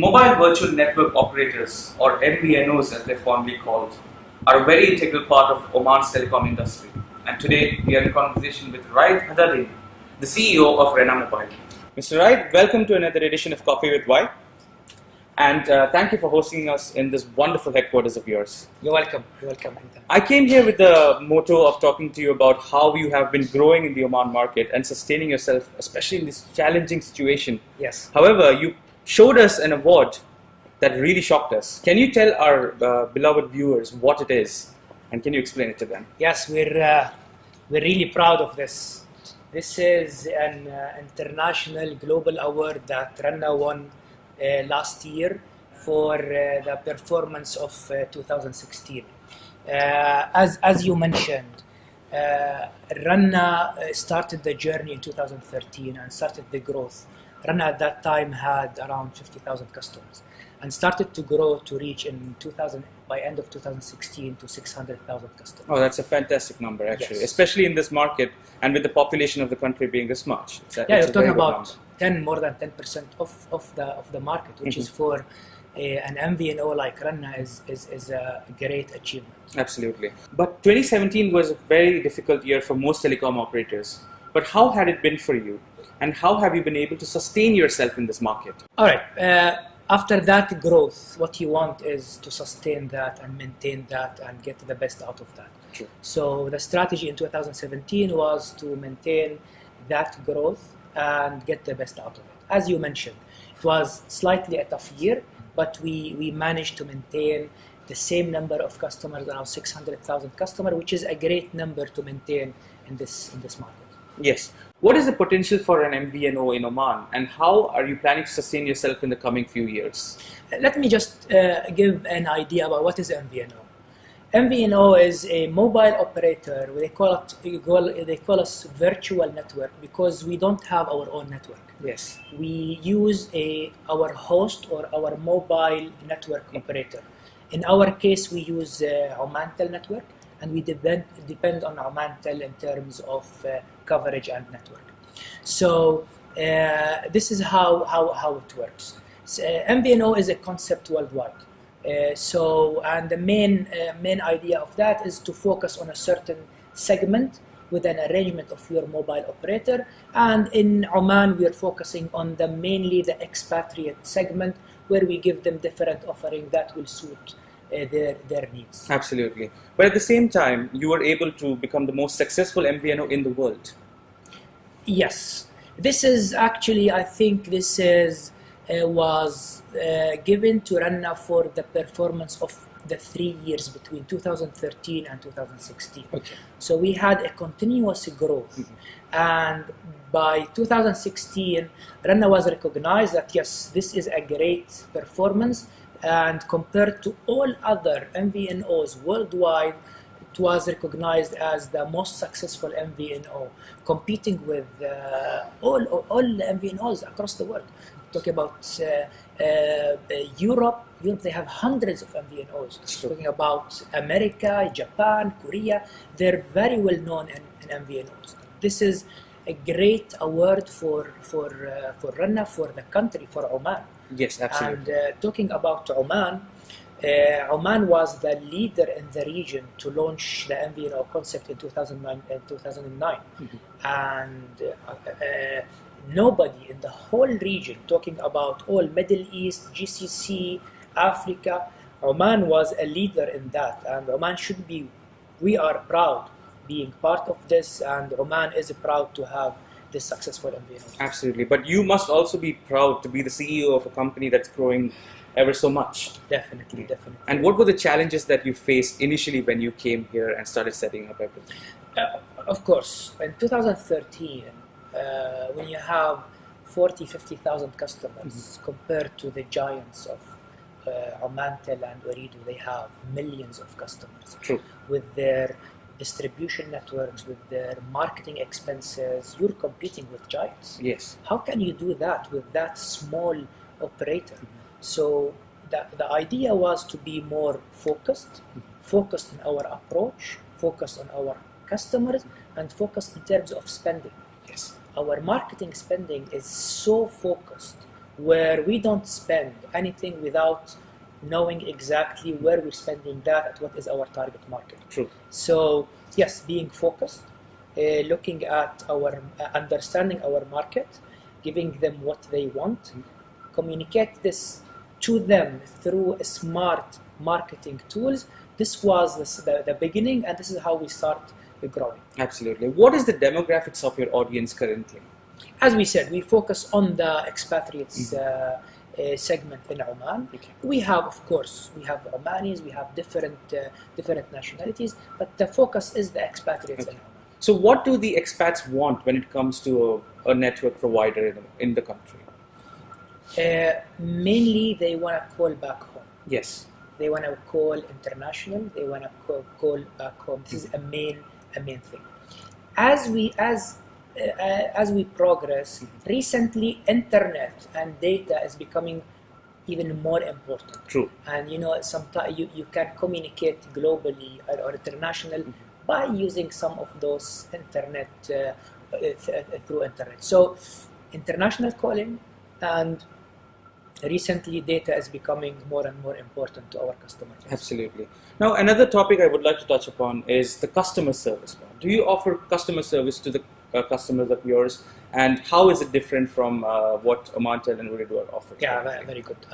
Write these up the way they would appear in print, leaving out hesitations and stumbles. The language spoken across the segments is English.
Mobile Virtual Network Operators, or MVNOs as they're fondly called, are a very integral part of Oman's telecom industry. And today we are in conversation with Raed Haddadin, the CEO of Renna Mobile. Mr. Raed, welcome to another edition of Coffee with Why. And thank you for hosting us in this wonderful headquarters of yours. You're welcome. You're welcome. I came here with the motto of talking to you about how you have been growing in the Oman market and sustaining yourself, especially in this challenging situation. Yes. However, you showed us an award that really shocked us. Can you tell our beloved viewers what it is, and can you explain it to them? Yes, we're really proud of this. This is an international global award that Renna won last year for the performance of 2016. As you mentioned, Renna started the journey in 2013 and started the growth. Renna at that time had around 50,000 customers and started to grow to reach by end of 2016 to 600,000 customers. Oh, that's a fantastic number actually, Yes. Especially in this market and with the population of the country being this much. You're talking about more than 10% of the market, which is for an MVNO like Renna is a great achievement. Absolutely. But 2017 was a very difficult year for most telecom operators. But how had it been for you? And how have you been able to sustain yourself in this market? All right. After that growth, what you want is to sustain that and maintain that and get the best out of that. Sure. So the strategy in 2017 was to maintain that growth and get the best out of it. As you mentioned, it was slightly a tough year, but we managed to maintain the same number of customers, around 600,000 customers, which is a great number to maintain in this market. Yes. What is the potential for an MVNO in Oman, and how are you planning to sustain yourself in the coming few years? Let me just give an idea about what is MVNO. MVNO is a mobile operator. They call us virtual network because we don't have our own network. Yes. We use our host or our mobile network operator. In our case, we use Omantel network, and we depend on Omantel in terms of coverage and network. So this is how it works. So, MVNO is a concept worldwide. And the main idea of that is to focus on a certain segment with an arrangement of your mobile operator. And in Oman, we are focusing on mainly the expatriate segment, where we give them different offering that will suit their needs. Absolutely. But at the same time, you were able to become the most successful MVNO in the world. Yes. This is actually, I think this was given to Renna for the performance of the 3 years between 2013 and 2016. Okay. So we had a continuous growth. And by 2016, Renna was recognized that yes, this is a great performance. And compared to all other MVNOs worldwide, it was recognized as the most successful MVNO, competing with all MVNOs across the world. Talking about Europe, they have hundreds of MVNOs. Talking about America, Japan, Korea, they're very well known in MVNOs. This is a great award for Renna, for the country, for Oman. Yes, absolutely. And talking about Oman, Oman was the leader in the region to launch the MVNO concept in 2009. And nobody in the whole region, talking about all Middle East, GCC, Africa, Oman was a leader in that. And Oman we are proud being part of this, and Oman is proud to have this successful MVNO. Absolutely. But you must also be proud to be the CEO of a company that's growing ever so much. Definitely. And what were the challenges that you faced initially when you came here and started setting up everything? Of course, in 2013, when you have 50,000 customers compared to the giants of Omantel and Ooredoo, they have millions of customers. True. With their distribution networks, with their marketing expenses, you're competing with giants. Yes. How can you do that with that small operator? So the idea was to be more focused in our approach, focused on our customers, and focused in terms of spending. Yes. Our marketing spending is so focused where we don't spend anything without knowing exactly where we're spending that and what is our target market. True. So yes, being focused, looking at our understanding our market, giving them what they want, communicate this to them through smart marketing tools. This was the beginning, and this is how we start growing. Absolutely. What is the demographics of your audience currently? As we said, we focus on the expatriates segment in Oman. Okay. We have, of course, we have Omanis, we have different nationalities, but the focus is the expatriates in Oman. So what do the expats want when it comes to a network provider in the country? Mainly, they want to call back home. Yes. They want to call international. They want to call back home. This is a main thing. As we progress, recently internet and data is becoming even more important. True. And sometimes you can communicate globally or international by using some of those internet through internet. So international calling, and recently data is becoming more and more important to our customers. Absolutely. Now, another topic I would like to touch upon is the customer service part. Do you offer customer service to the customers of yours, and how is it different from what Omantel and Ooredoo are offering? Yeah, very good.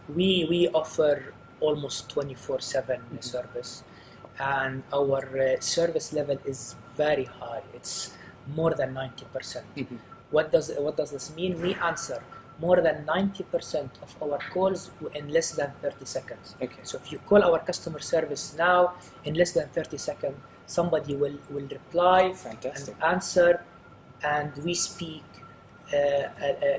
We offer almost 24/7 service, and our service level is very high. It's more than 90%. What does this mean? We answer more than 90% of our calls in less than 30 seconds. Okay. So if you call our customer service now, in less than 30 seconds, somebody will reply. Fantastic. And answer, and we speak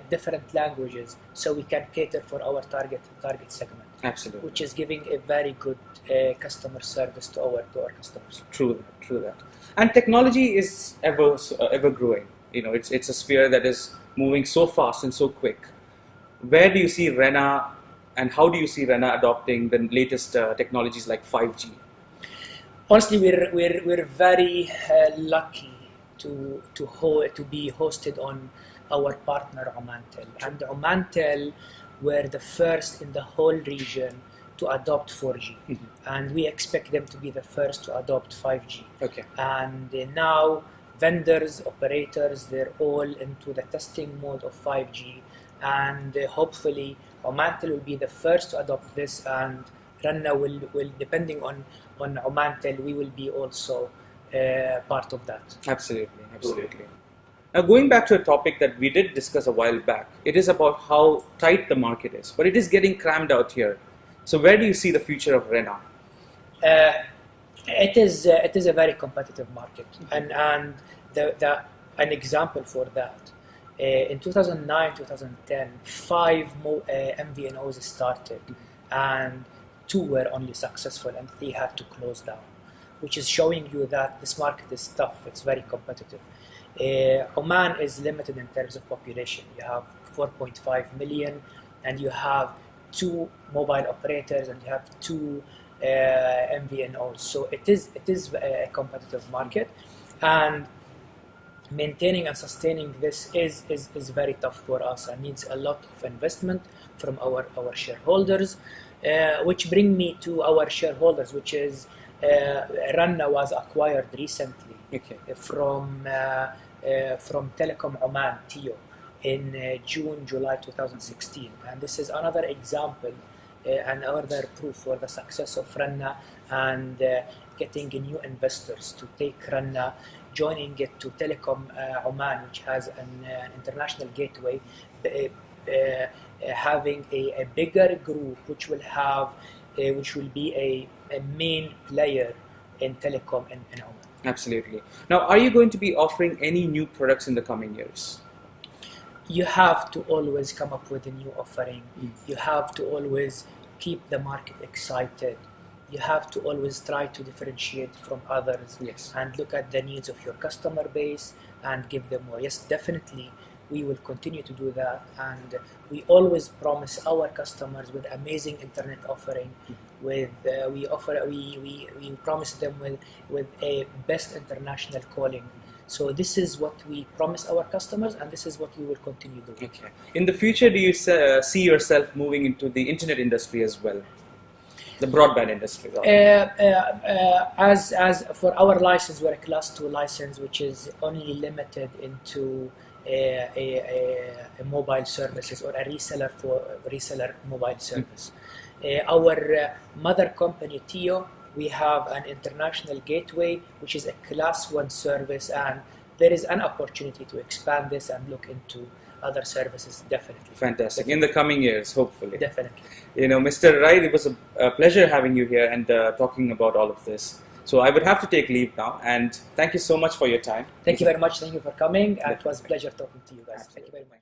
different languages, so we can cater for our target segment. Absolutely. Which is giving a very good customer service to our customers. True that. And technology is ever growing. It's a sphere that is moving so fast and so quick. Where do you see Renna, and how do you see Renna adopting the latest technologies like 5G? Honestly, we're very lucky to be hosted on our partner Omantel, and Omantel were the first in the whole region to adopt 4G, and we expect them to be the first to adopt 5G. Okay. And now vendors, operators, they're all into the testing mode of 5G, and hopefully Omantel will be the first to adopt this, and Renna will depending on Omantel, we will be also part of that. Absolutely. Now, going back to a topic that we did discuss a while back, it is about how tight the market is, but it is getting crammed out here. So where do you see the future of Renna? It is a very competitive market, and an example for that. In 2009-2010, 5 MVNOs started, and 2 were only successful, and 3 had to close down, which is showing you that this market is tough. It's very competitive. Oman is limited in terms of population. You have 4.5 million, and you have 2 mobile operators, and you have 2 MVNOs. So it is a competitive market, and maintaining and sustaining this is very tough for us, and needs a lot of investment from our shareholders. Which bring me to our shareholders, which is Renna was acquired recently from Telecom Oman, TIO, in July 2016, and this is another example and another proof for the success of Renna, and getting new investors to take Renna, joining it to Telecom Oman, which has an international gateway, having a bigger group which will be a main player in telecom in Oman. Absolutely. Now, are you going to be offering any new products in the coming years? You have to always come up with a new offering. You have to always keep the market excited. You have to always try to differentiate from others. Yes. And look at the needs of your customer base and give them more. Yes, definitely we will continue to do that, and we always promise our customers with amazing internet offering. We promise them with a best international calling. So this is what we promise our customers, and this is what we will continue doing. Okay. In the future, do you see yourself moving into the internet industry as well? The broadband industry? As for our license, we're a Class 2 license, which is only limited into a mobile services or a reseller mobile service. Our mother company, Tio, we have an international gateway, which is a Class 1 service, and there is an opportunity to expand this and look into other services, definitely. Fantastic. Definitely. In the coming years, hopefully. Definitely. Mr. Raed, it was a pleasure having you here and talking about all of this. So I would have to take leave now, and thank you so much for your time. Thank you very much. Thank you for coming, and it was a pleasure talking to you guys. Absolutely. Thank you very much.